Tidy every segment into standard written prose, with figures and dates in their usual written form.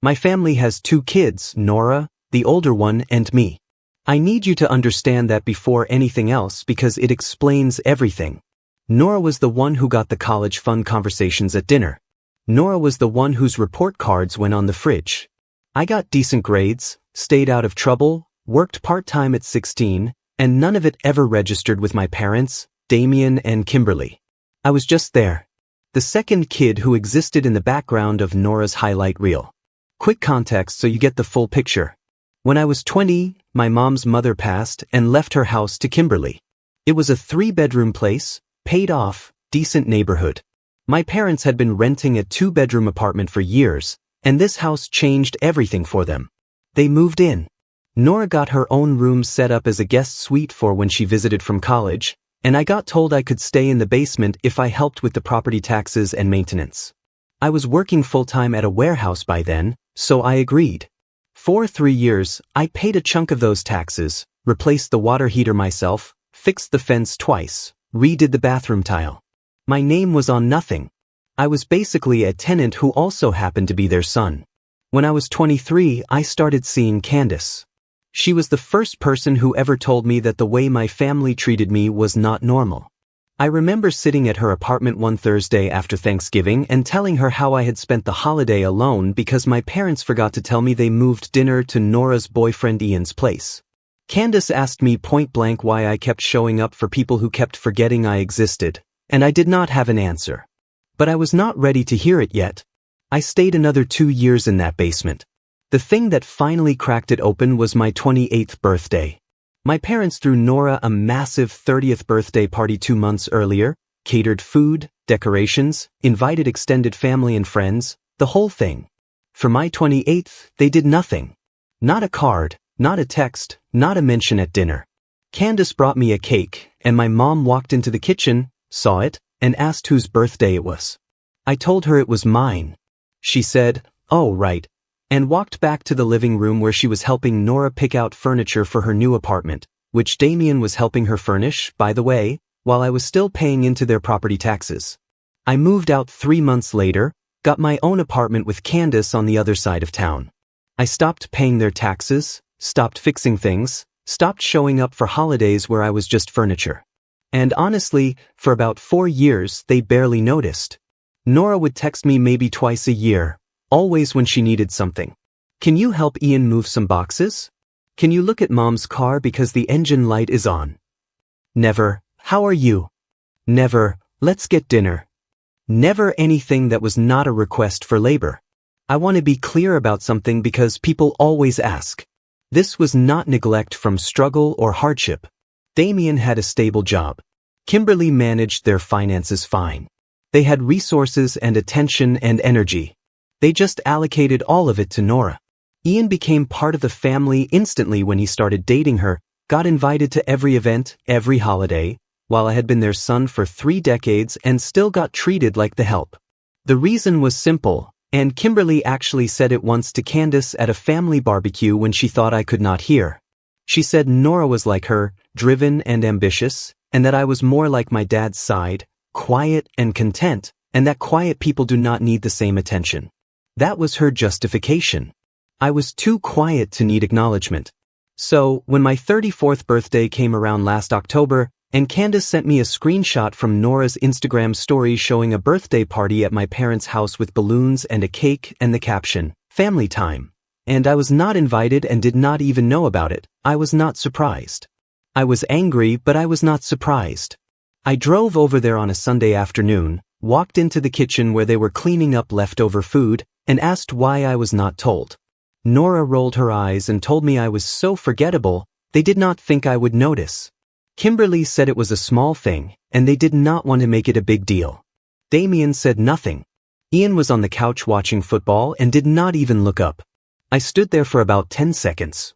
My family has 2 kids, Nora, the older one, and me. I need you to understand that before anything else because it explains everything. Nora was the one who got the college fund conversations at dinner. Nora was the one whose report cards went on the fridge. I got decent grades, stayed out of trouble, worked part-time at 16, and none of it ever registered with my parents, Damien and Kimberly. I was just there. The second kid who existed in the background of Nora's highlight reel. Quick context so you get the full picture. When I was 20, my mom's mother passed and left her house to Kimberly. It was a 3-bedroom place, paid off, decent neighborhood. My parents had been renting a 2-bedroom apartment for years, and this house changed everything for them. They moved in. Nora got her own room set up as a guest suite for when she visited from college, and I got told I could stay in the basement if I helped with the property taxes and maintenance. I was working full-time at a warehouse by then, so I agreed. For 3 years, I paid a chunk of those taxes, replaced the water heater myself, fixed the fence twice, redid the bathroom tile. My name was on nothing. I was basically a tenant who also happened to be their son. When I was 23, I started seeing Candace. She was the first person who ever told me that the way my family treated me was not normal. I remember sitting at her apartment one Thursday after Thanksgiving and telling her how I had spent the holiday alone because my parents forgot to tell me they moved dinner to Nora's boyfriend Ian's place. Candace asked me point blank why I kept showing up for people who kept forgetting I existed, and I did not have an answer. But I was not ready to hear it yet. I stayed another 2 years in that basement. The thing that finally cracked it open was my 28th birthday. My parents threw Nora a massive 30th birthday party 2 months earlier, catered food, decorations, invited extended family and friends, the whole thing. For my 28th, they did nothing. Not a card, not a text, not a mention at dinner. Candace brought me a cake, and my mom walked into the kitchen, saw it, and asked whose birthday it was. I told her it was mine. She said, "Oh, right," and walked back to the living room where she was helping Nora pick out furniture for her new apartment, which Damien was helping her furnish, by the way, while I was still paying into their property taxes. I moved out 3 months later, got my own apartment with Candace on the other side of town. I stopped paying their taxes, stopped fixing things, stopped showing up for holidays where I was just furniture. And honestly, for about 4 years, they barely noticed. Nora would text me maybe twice a year, always when she needed something. "Can you help Ian move some boxes? Can you look at Mom's car because the engine light is on?" Never, "How are you?" Never, "Let's get dinner." Never anything that was not a request for labor. I want to be clear about something because people always ask. This was not neglect from struggle or hardship. Damien had a stable job. Kimberly managed their finances fine. They had resources and attention and energy. They just allocated all of it to Nora. Ian became part of the family instantly when he started dating her, got invited to every event, every holiday, while I had been their son for 3 decades and still got treated like the help. The reason was simple, and Kimberly actually said it once to Candace at a family barbecue when she thought I could not hear. She said Nora was like her, driven and ambitious, and that I was more like my dad's side, quiet and content, and that quiet people do not need the same attention. That was her justification. I was too quiet to need acknowledgement. So, when my 34th birthday came around last October, and Candace sent me a screenshot from Nora's Instagram story showing a birthday party at my parents' house with balloons and a cake and the caption, "Family time," and I was not invited and did not even know about it, I was not surprised. I was angry, but I was not surprised. I drove over there on a Sunday afternoon, walked into the kitchen where they were cleaning up leftover food, and asked why I was not told. Nora rolled her eyes and told me I was so forgettable, they did not think I would notice. Kimberly said it was a small thing, and they did not want to make it a big deal. Damien said nothing. Ian was on the couch watching football and did not even look up. I stood there for about 10 seconds.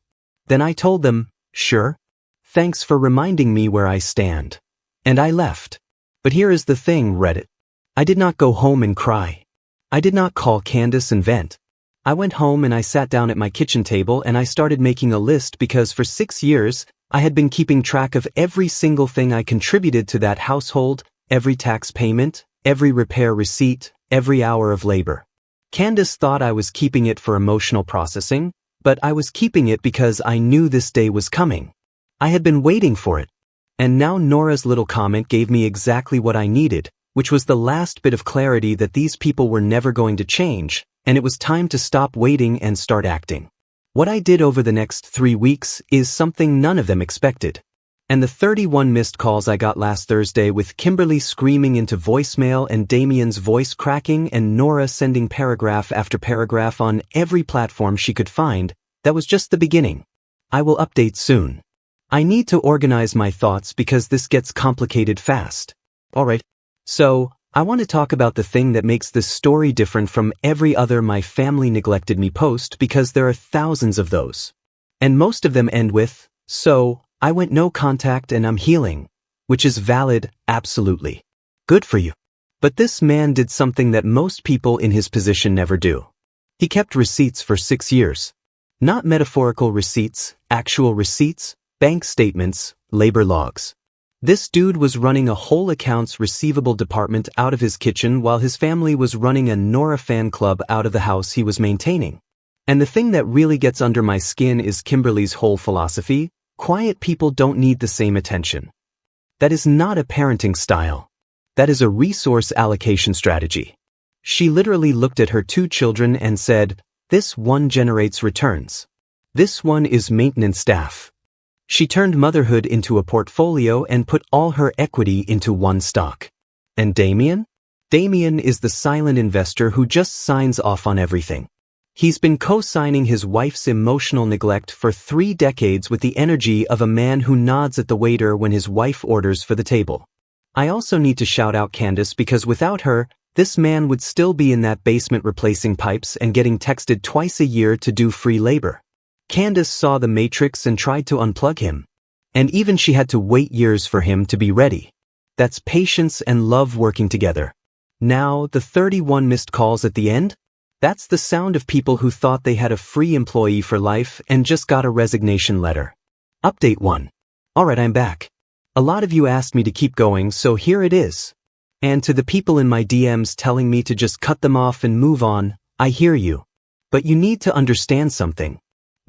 Then I told them, "Sure. Thanks for reminding me where I stand." And I left. But here is the thing, Reddit. I did not go home and cry. I did not call Candace and vent. I went home and I sat down at my kitchen table and I started making a list because for 6 years, I had been keeping track of every single thing I contributed to that household, every tax payment, every repair receipt, every hour of labor. Candace thought I was keeping it for emotional processing, but I was keeping it because I knew this day was coming. I had been waiting for it. And now Nora's little comment gave me exactly what I needed, which was the last bit of clarity that these people were never going to change, and it was time to stop waiting and start acting. What I did over the next 3 weeks is something none of them expected. And the 31 missed calls I got last Thursday with Kimberly screaming into voicemail and Damien's voice cracking and Nora sending paragraph after paragraph on every platform she could find, that was just the beginning. I will update soon. I need to organize my thoughts because this gets complicated fast. Alright, so I want to talk about the thing that makes this story different from every other "my family neglected me" post, because there are thousands of those. And most of them end with, "So, I went no contact and I'm healing," which is valid, absolutely. Good for you. But this man did something that most people in his position never do. He kept receipts for 6 years. Not metaphorical receipts, actual receipts, bank statements, labor logs. This dude was running a whole accounts receivable department out of his kitchen while his family was running a Nora fan club out of the house he was maintaining. And the thing that really gets under my skin is Kimberly's whole philosophy: quiet people don't need the same attention. That is not a parenting style. That is a resource allocation strategy. She literally looked at her 2 children and said, "This one generates returns. This one is maintenance staff." She turned motherhood into a portfolio and put all her equity into one stock. And Damien? Damien is the silent investor who just signs off on everything. He's been co-signing his wife's emotional neglect for 3 decades with the energy of a man who nods at the waiter when his wife orders for the table. I also need to shout out Candace, because without her, this man would still be in that basement replacing pipes and getting texted twice a year to do free labor. Candace saw the Matrix and tried to unplug him. And even she had to wait years for him to be ready. That's patience and love working together. Now, the 31 missed calls at the end? That's the sound of people who thought they had a free employee for life and just got a resignation letter. Update 1. Alright, I'm back. A lot of you asked me to keep going, so here it is. And to the people in my DMs telling me to just cut them off and move on, I hear you. But you need to understand something.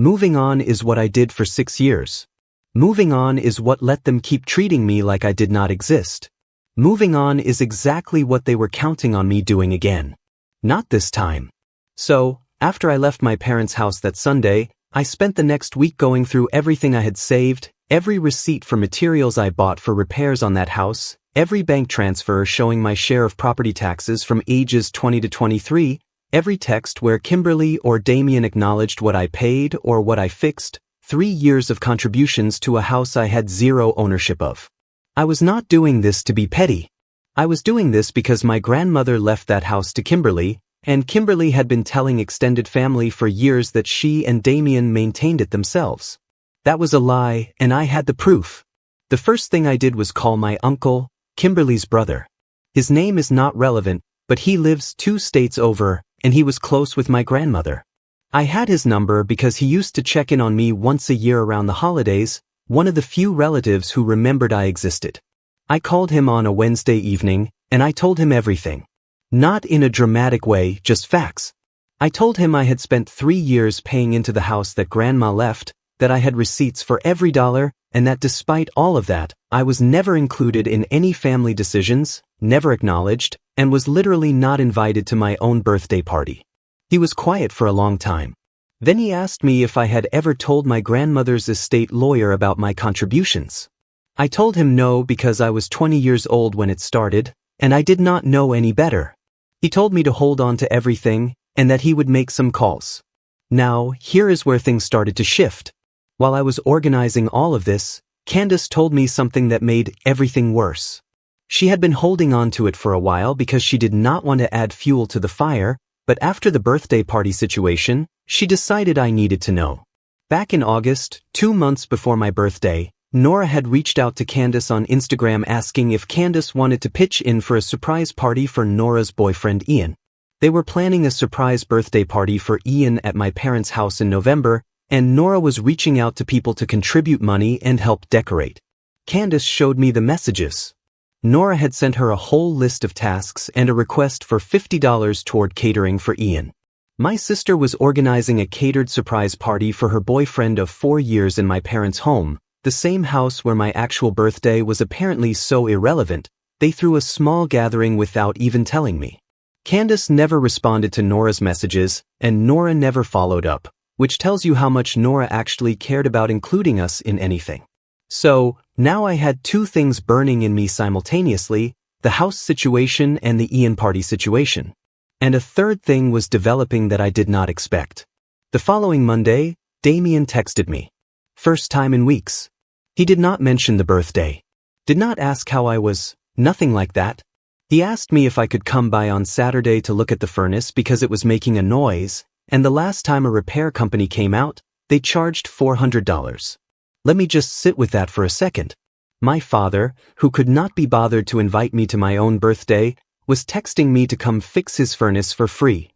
Moving on is what I did for 6 years. Moving on is what let them keep treating me like I did not exist. Moving on is exactly what they were counting on me doing again. Not this time. So, after I left my parents' house that Sunday, I spent the next week going through everything I had saved, every receipt for materials I bought for repairs on that house, every bank transfer showing my share of property taxes from ages 20 to 23, every text where Kimberly or Damien acknowledged what I paid or what I fixed, 3 years of contributions to a house I had 0 ownership of. I was not doing this to be petty. I was doing this because my grandmother left that house to Kimberly, and Kimberly had been telling extended family for years that she and Damien maintained it themselves. That was a lie, and I had the proof. The first thing I did was call my uncle, Kimberly's brother. His name is not relevant, but he lives 2 states over, and he was close with my grandmother. I had his number because he used to check in on me once a year around the holidays, one of the few relatives who remembered I existed. I called him on a Wednesday evening, and I told him everything. Not in a dramatic way, just facts. I told him I had spent 3 years paying into the house that Grandma left, that I had receipts for every dollar, and that despite all of that, I was never included in any family decisions, never acknowledged, and was literally not invited to my own birthday party. He was quiet for a long time. Then he asked me if I had ever told my grandmother's estate lawyer about my contributions. I told him no, because I was 20 years old when it started, and I did not know any better. He told me to hold on to everything, and that he would make some calls. Now, here is where things started to shift. While I was organizing all of this, Candace told me something that made everything worse. She had been holding on to it for a while because she did not want to add fuel to the fire, but after the birthday party situation, she decided I needed to know. Back in August, 2 months before my birthday, Nora had reached out to Candace on Instagram asking if Candace wanted to pitch in for a surprise party for Nora's boyfriend Ian. They were planning a surprise birthday party for Ian at my parents' house in November, and Nora was reaching out to people to contribute money and help decorate. Candace showed me the messages. Nora had sent her a whole list of tasks and a request for $50 toward catering for Ian. My sister was organizing a catered surprise party for her boyfriend of 4 years in my parents' home, the same house where my actual birthday was apparently so irrelevant. They threw a small gathering without even telling me. Candace never responded to Nora's messages, and Nora never followed up, which tells you how much Nora actually cared about including us in anything. So, now I had two things burning in me simultaneously, the house situation and the Ian party situation. And a third thing was developing that I did not expect. The following Monday, Damien texted me. First time in weeks. He did not mention the birthday. Did not ask how I was, nothing like that. He asked me if I could come by on Saturday to look at the furnace because it was making a noise, and the last time a repair company came out, they charged $400. Let me just sit with that for a second. My father, who could not be bothered to invite me to my own birthday, was texting me to come fix his furnace for free.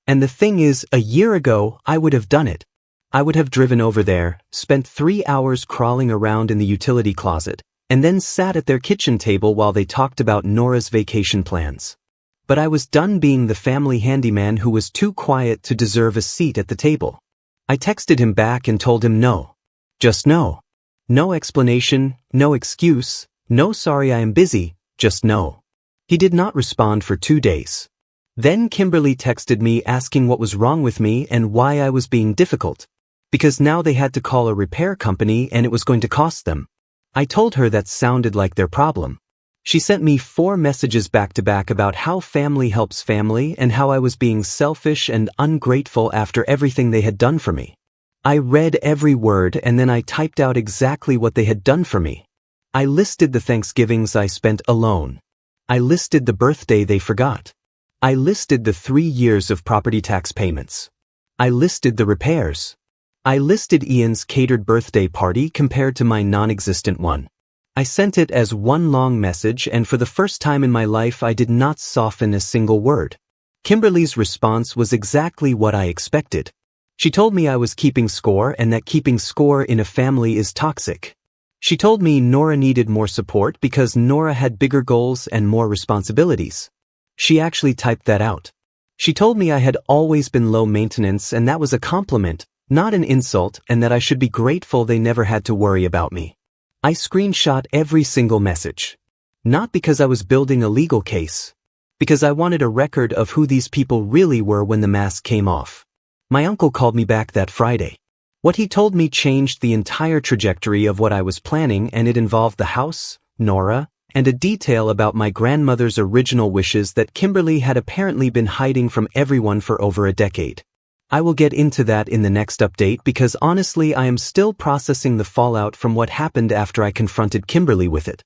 And the thing is, a year ago, I would have done it. I would have driven over there, spent 3 hours crawling around in the utility closet, and then sat at their kitchen table while they talked about Nora's vacation plans. But I was done being the family handyman who was too quiet to deserve a seat at the table. I texted him back and told him no. Just no. No explanation, no excuse, no sorry I am busy, just no. He did not respond for 2 days. Then Kimberly texted me asking what was wrong with me and why I was being difficult. Because now they had to call a repair company and it was going to cost them. I told her that sounded like their problem. She sent me 4 messages back to back about how family helps family and how I was being selfish and ungrateful after everything they had done for me. I read every word and then I typed out exactly what they had done for me. I listed the Thanksgivings I spent alone. I listed the birthday they forgot. I listed the 3 years of property tax payments. I listed the repairs. I listed Ian's catered birthday party compared to my non-existent one. I sent it as one long message, and for the first time in my life I did not soften a single word. Kimberly's response was exactly what I expected. She told me I was keeping score and that keeping score in a family is toxic. She told me Nora needed more support because Nora had bigger goals and more responsibilities. She actually typed that out. She told me I had always been low maintenance and that was a compliment, not an insult, and that I should be grateful they never had to worry about me. I screenshot every single message. Not because I was building a legal case. Because I wanted a record of who these people really were when the mask came off. My uncle called me back that Friday. What he told me changed the entire trajectory of what I was planning, and it involved the house, Nora, and a detail about my grandmother's original wishes that Kimberly had apparently been hiding from everyone for over a decade. I will get into that in the next update because honestly I am still processing the fallout from what happened after I confronted Kimberly with it.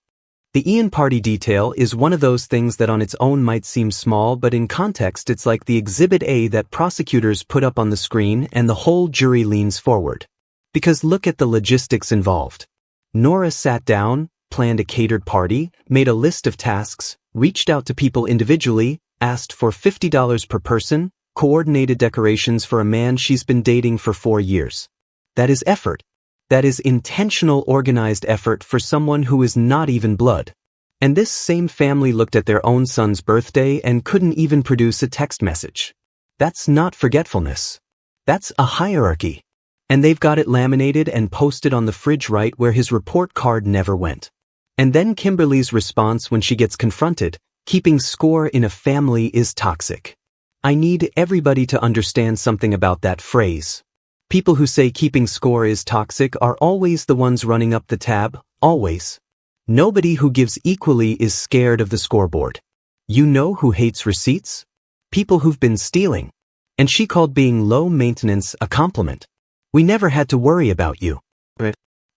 The Ian party detail is one of those things that on its own might seem small, but in context it's like the Exhibit A that prosecutors put up on the screen and the whole jury leans forward. Because look at the logistics involved. Nora sat down, planned a catered party, made a list of tasks, reached out to people individually, asked for $50 per person, coordinated decorations for a man she's been dating for 4 years. That is effort. That is intentional organized effort for someone who is not even blood. And this same family looked at their own son's birthday and couldn't even produce a text message. That's not forgetfulness. That's a hierarchy. And they've got it laminated and posted on the fridge right where his report card never went. And then Kimberly's response when she gets confronted, keeping score in a family is toxic. I need everybody to understand something about that phrase. People who say keeping score is toxic are always the ones running up the tab, always. Nobody who gives equally is scared of the scoreboard. You know who hates receipts? People who've been stealing. And she called being low maintenance a compliment. We never had to worry about you.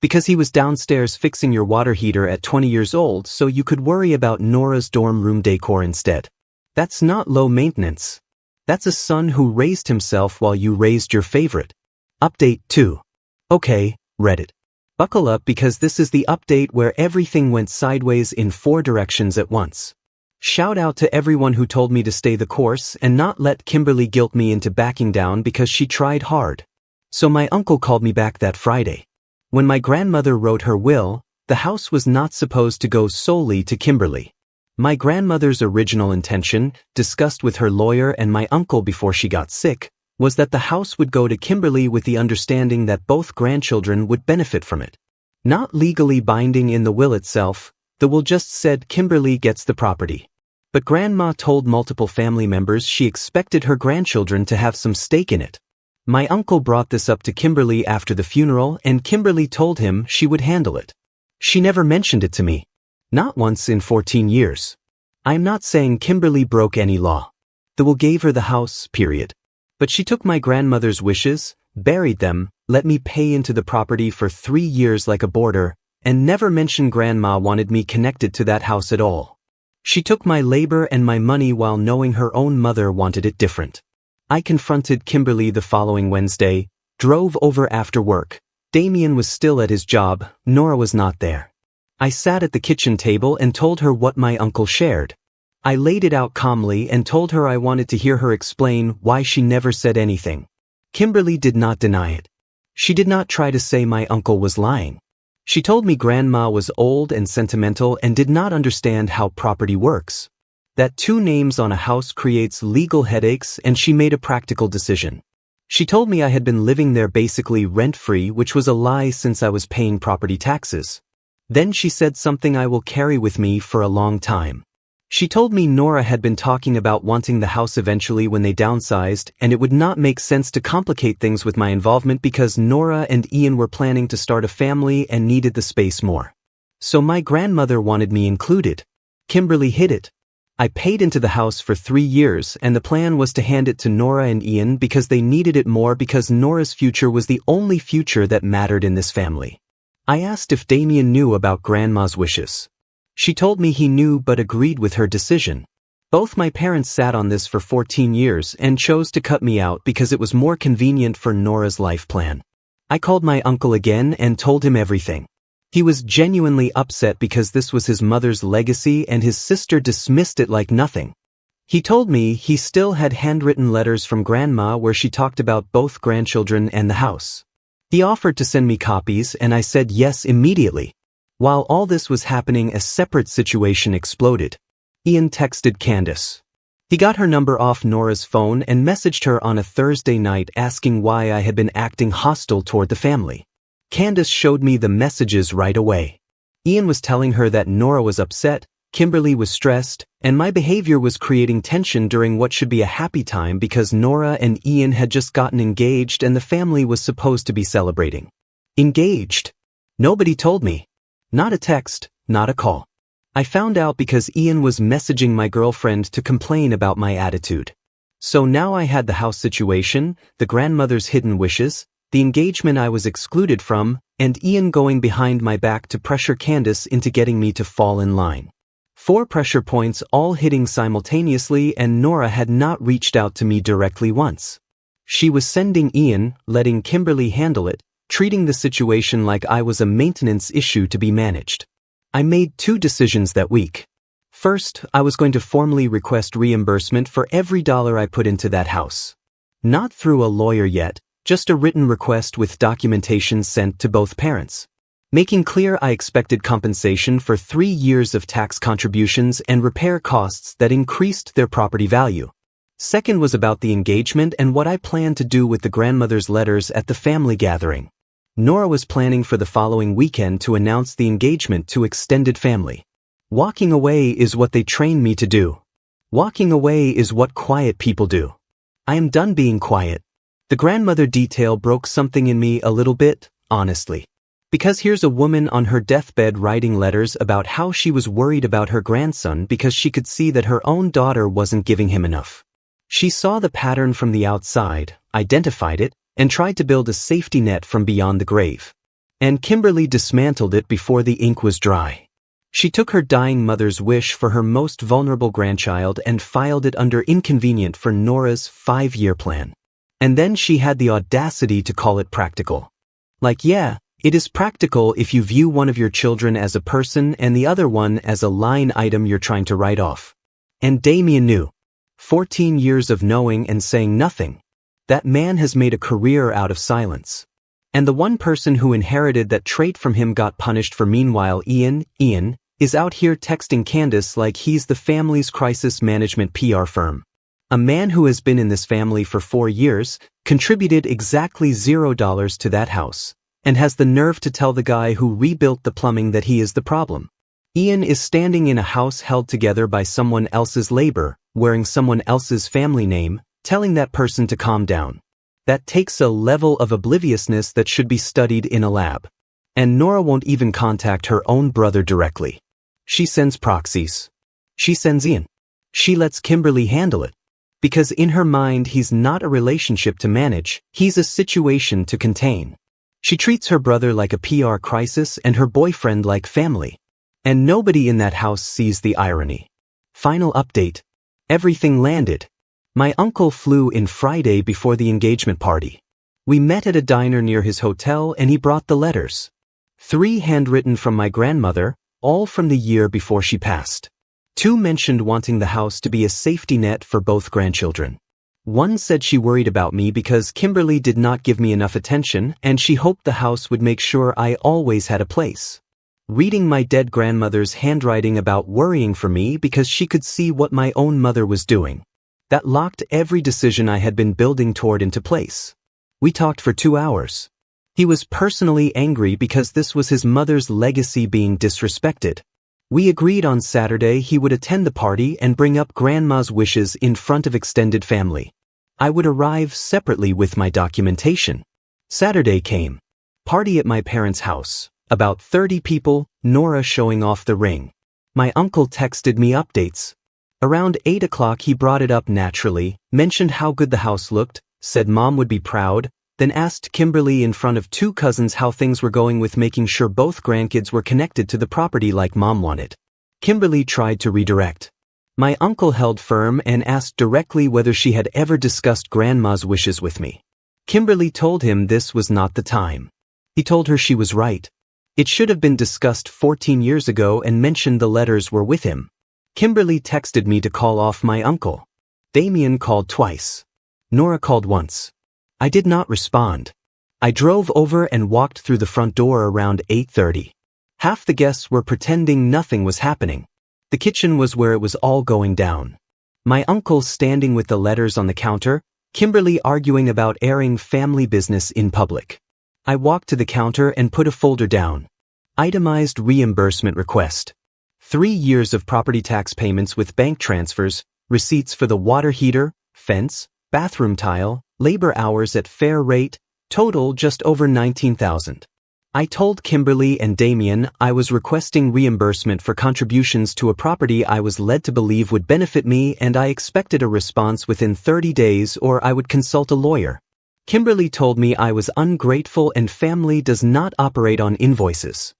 Because he was downstairs fixing your water heater at 20 years old so you could worry about Nora's dorm room decor instead. That's not low maintenance. That's a son who raised himself while you raised your favorite. Update 2. Okay, Reddit. Buckle up because this is the update where everything went sideways in 4 directions at once. Shout out to everyone who told me to stay the course and not let Kimberly guilt me into backing down because she tried hard. So my uncle called me back that Friday. When my grandmother wrote her will, the house was not supposed to go solely to Kimberly. My grandmother's original intention, discussed with her lawyer and my uncle before she got sick, was that the house would go to Kimberly with the understanding that both grandchildren would benefit from it. Not legally binding in the will itself, the will just said Kimberly gets the property. But Grandma told multiple family members she expected her grandchildren to have some stake in it. My uncle brought this up to Kimberly after the funeral, and Kimberly told him she would handle it. She never mentioned it to me. Not once in 14 years. I'm not saying Kimberly broke any law. The will gave her the house, period. But she took my grandmother's wishes, buried them, let me pay into the property for 3 years like a boarder, and never mentioned Grandma wanted me connected to that house at all. She took my labor and my money while knowing her own mother wanted it different. I confronted Kimberly the following Wednesday, drove over after work. Damien was still at his job, Nora was not there. I sat at the kitchen table and told her what my uncle shared. I laid it out calmly and told her I wanted to hear her explain why she never said anything. Kimberly did not deny it. She did not try to say my uncle was lying. She told me Grandma was old and sentimental and did not understand how property works. That 2 names on a house creates legal headaches, and she made a practical decision. She told me I had been living there basically rent-free, which was a lie since I was paying property taxes. Then she said something I will carry with me for a long time. She told me Nora had been talking about wanting the house eventually when they downsized, and it would not make sense to complicate things with my involvement because Nora and Ian were planning to start a family and needed the space more. So my grandmother wanted me included. Kimberly hid it. I paid into the house for 3 years, and the plan was to hand it to Nora and Ian because they needed it more because Nora's future was the only future that mattered in this family. I asked if Damien knew about Grandma's wishes. She told me he knew but agreed with her decision. Both my parents sat on this for 14 years and chose to cut me out because it was more convenient for Nora's life plan. I called my uncle again and told him everything. He was genuinely upset because this was his mother's legacy and his sister dismissed it like nothing. He told me he still had handwritten letters from Grandma where she talked about both grandchildren and the house. He offered to send me copies and I said yes immediately. While all this was happening, a separate situation exploded. Ian texted Candace. He got her number off Nora's phone and messaged her on a Thursday night asking why I had been acting hostile toward the family. Candace showed me the messages right away. Ian was telling her that Nora was upset, Kimberly was stressed, and my behavior was creating tension during what should be a happy time because Nora and Ian had just gotten engaged and the family was supposed to be celebrating. Engaged? Nobody told me. Not a text, not a call. I found out because Ian was messaging my girlfriend to complain about my attitude. So now I had the house situation, the grandmother's hidden wishes, the engagement I was excluded from, and Ian going behind my back to pressure Candace into getting me to fall in line. 4 pressure points all hitting simultaneously, and Nora had not reached out to me directly once. She was sending Ian, letting Kimberly handle it, treating the situation like I was a maintenance issue to be managed. I made 2 decisions that week. First, I was going to formally request reimbursement for every dollar I put into that house. Not through a lawyer yet, just a written request with documentation sent to both parents. Making clear I expected compensation for 3 years of tax contributions and repair costs that increased their property value. Second was about the engagement and what I planned to do with the grandmother's letters at the family gathering. Nora was planning for the following weekend to announce the engagement to extended family. Walking away is what they trained me to do. Walking away is what quiet people do. I am done being quiet. The grandmother detail broke something in me a little bit, honestly. Because here's a woman on her deathbed writing letters about how she was worried about her grandson because she could see that her own daughter wasn't giving him enough. She saw the pattern from the outside, identified it, and tried to build a safety net from beyond the grave. And Kimberly dismantled it before the ink was dry. She took her dying mother's wish for her most vulnerable grandchild and filed it under inconvenient for Nora's 5-year plan. And then she had the audacity to call it practical. Like, yeah, it is practical if you view one of your children as a person and the other one as a line item you're trying to write off. And Damien knew. 14 years of knowing and saying nothing. That man has made a career out of silence. And the one person who inherited that trait from him got punished for. Meanwhile, Ian is out here texting Candace like he's the family's crisis management PR firm. A man who has been in this family for 4 years, contributed exactly $0 to that house, and has the nerve to tell the guy who rebuilt the plumbing that he is the problem. Ian is standing in a house held together by someone else's labor, wearing someone else's family name, telling that person to calm down. That takes a level of obliviousness that should be studied in a lab. And Nora won't even contact her own brother directly. She sends proxies. She sends Ian. She lets Kimberly handle it. Because in her mind he's not a relationship to manage, he's a situation to contain. She treats her brother like a PR crisis and her boyfriend like family. And nobody in that house sees the irony. Final update. Everything landed. My uncle flew in Friday before the engagement party. We met at a diner near his hotel and he brought the letters. 3 handwritten from my grandmother, all from the year before she passed. 2 mentioned wanting the house to be a safety net for both grandchildren. 1 said she worried about me because Kimberly did not give me enough attention and she hoped the house would make sure I always had a place. Reading my dead grandmother's handwriting about worrying for me because she could see what my own mother was doing. That locked every decision I had been building toward into place. We talked for 2 hours. He was personally angry because this was his mother's legacy being disrespected. We agreed on Saturday he would attend the party and bring up grandma's wishes in front of extended family. I would arrive separately with my documentation. Saturday came. Party at my parents' house. About 30 people, Nora showing off the ring. My uncle texted me updates. Around 8 o'clock he brought it up naturally, mentioned how good the house looked, said mom would be proud, then asked Kimberly in front of 2 cousins how things were going with making sure both grandkids were connected to the property like mom wanted. Kimberly tried to redirect. My uncle held firm and asked directly whether she had ever discussed grandma's wishes with me. Kimberly told him this was not the time. He told her she was right. It should have been discussed 14 years ago and mentioned the letters were with him. Kimberly texted me to call off my uncle. Damien called twice. Nora called once. I did not respond. I drove over and walked through the front door around 8:30. Half the guests were pretending nothing was happening. The kitchen was where it was all going down. My uncle standing with the letters on the counter, Kimberly arguing about airing family business in public. I walked to the counter and put a folder down. Itemized reimbursement request. 3 years of property tax payments with bank transfers, receipts for the water heater, fence, bathroom tile, labor hours at fair rate, total just over $19,000. I told Kimberly and Damien I was requesting reimbursement for contributions to a property I was led to believe would benefit me and I expected a response within 30 days or I would consult a lawyer. Kimberly told me I was ungrateful and family does not operate on invoices.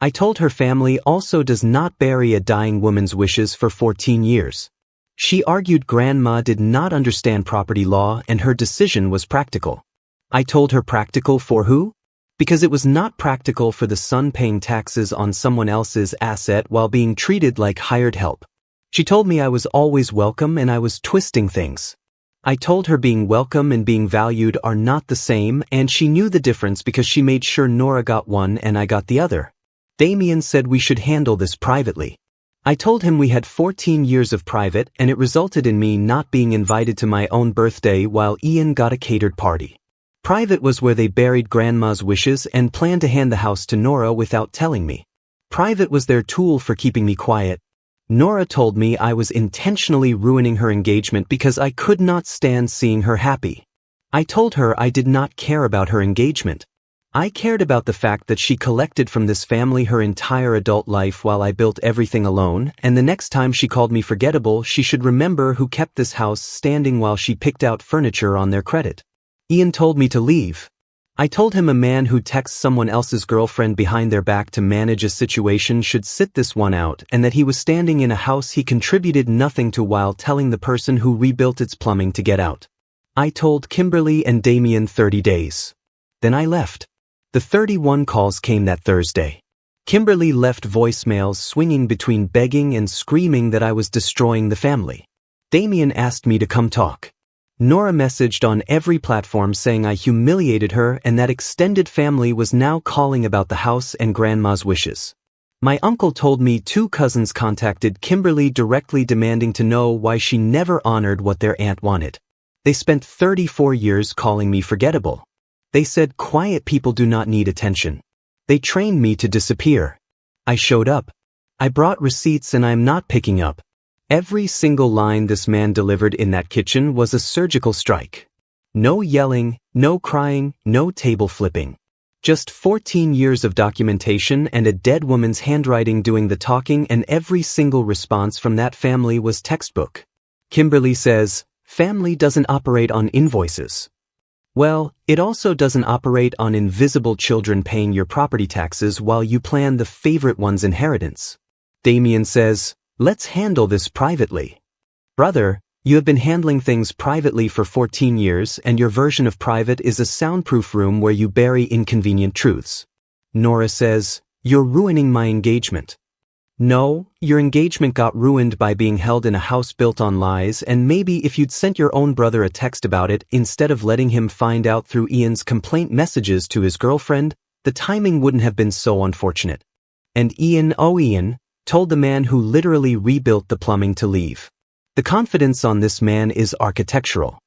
I told her family also does not bury a dying woman's wishes for 14 years. She argued grandma did not understand property law and her decision was practical. I told her practical for who? Because it was not practical for the son paying taxes on someone else's asset while being treated like hired help. She told me I was always welcome and I was twisting things. I told her being welcome and being valued are not the same and she knew the difference because she made sure Nora got one and I got the other. Damien said we should handle this privately. I told him we had 14 years of private and it resulted in me not being invited to my own birthday while Ian got a catered party. Private was where they buried grandma's wishes and planned to hand the house to Nora without telling me. Private was their tool for keeping me quiet. Nora told me I was intentionally ruining her engagement because I could not stand seeing her happy. I told her I did not care about her engagement. I cared about the fact that she collected from this family her entire adult life while I built everything alone, and the next time she called me forgettable, she should remember who kept this house standing while she picked out furniture on their credit. Ian told me to leave. I told him a man who texts someone else's girlfriend behind their back to manage a situation should sit this one out and that he was standing in a house he contributed nothing to while telling the person who rebuilt its plumbing to get out. I told Kimberly and Damien 30 days. Then I left. The 31 calls came that Thursday. Kimberly left voicemails swinging between begging and screaming that I was destroying the family. Damien asked me to come talk. Nora messaged on every platform saying I humiliated her and that extended family was now calling about the house and grandma's wishes. My uncle told me 2 cousins contacted Kimberly directly demanding to know why she never honored what their aunt wanted. They spent 34 years calling me forgettable. They said quiet people do not need attention. They trained me to disappear. I showed up. I brought receipts and I'm not picking up. Every single line this man delivered in that kitchen was a surgical strike. No yelling, no crying, no table flipping. Just 14 years of documentation and a dead woman's handwriting doing the talking, and every single response from that family was textbook. Kimberly says, family doesn't operate on invoices. Well, it also doesn't operate on invisible children paying your property taxes while you plan the favorite one's inheritance. Damien says, let's handle this privately. Brother, you have been handling things privately for 14 years and your version of private is a soundproof room where you bury inconvenient truths. Nora says, you're ruining my engagement. No, your engagement got ruined by being held in a house built on lies, and maybe if you'd sent your own brother a text about it instead of letting him find out through Ian's complaint messages to his girlfriend, the timing wouldn't have been so unfortunate. And Ian, oh Ian, told the man who literally rebuilt the plumbing to leave. The confidence on this man is architectural.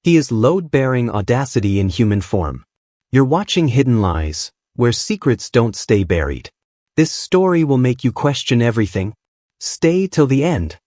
He is load-bearing audacity in human form. You're watching Hidden Lies, where secrets don't stay buried. This story will make you question everything. Stay till the end.